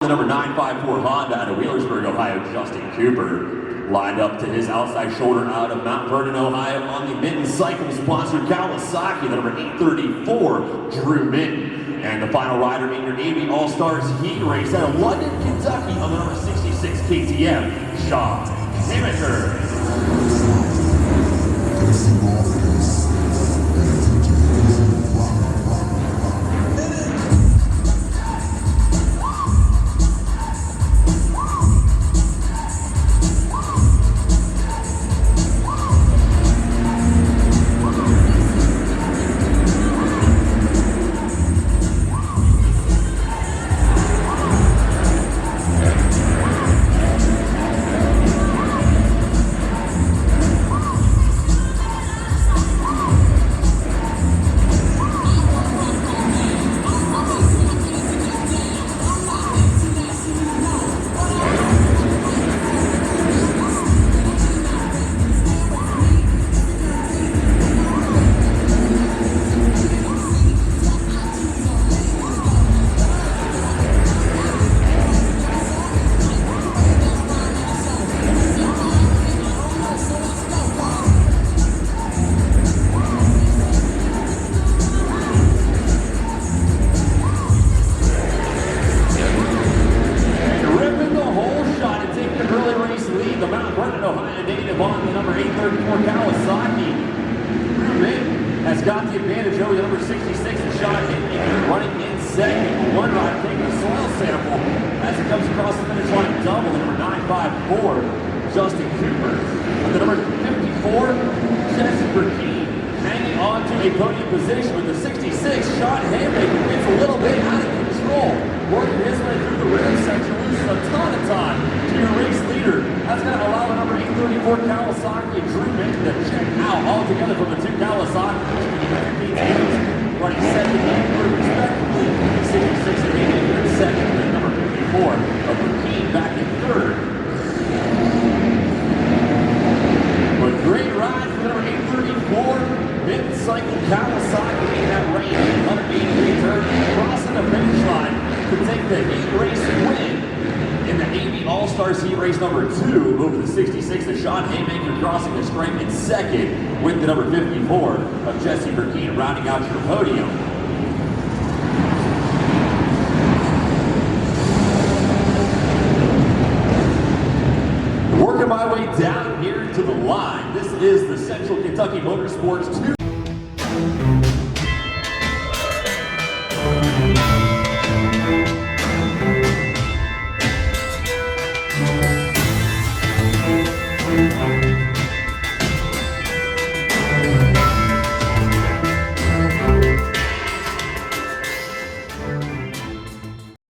the number 954 Honda out of Wheelersburg, Ohio, Justin Cooper. Lined up to his outside shoulder out of Mount Vernon, Ohio, on the Minton Cycle-sponsored Kawasaki, the number 834, Drew Minton. And the final rider in your Navy All-Stars Heat Race out of London, Kentucky, on the number 66 KTM, Sean Hamaker. The Mount Vernon, Ohio native on the number 834 Kawasaki. Drew Minton has got the advantage over the number 66 and Sean Hamaker running in second. One ride taking a soil sample as it comes across the finish line double. The number 954, Justin Cooper. And the number 54, Jesse Burkeen, hanging on to a podium position with the 66. Sean Hamaker gets a little bit out of control, working his way through the rim section, losing a ton of time to your race leader. That's going to allow the number 834 Kawasaki and Drew Minton to check out altogether from the two Kawasaki, running second and third respectively. 66 and 88 in second, and number 54 of Burkeen back in third. But great ride for the number 834 mid-cycle Kawasaki in that range, 183 turn, crossing the finish line to take the heat race win in the Navy All-Stars Heat Race number 2 over the 66 of Sean Hamaker, crossing the stripe in second with the number 54 of Jesse Burkeen, rounding out your podium. Working my way down here to the line, this is the Central Kentucky Motorsports 2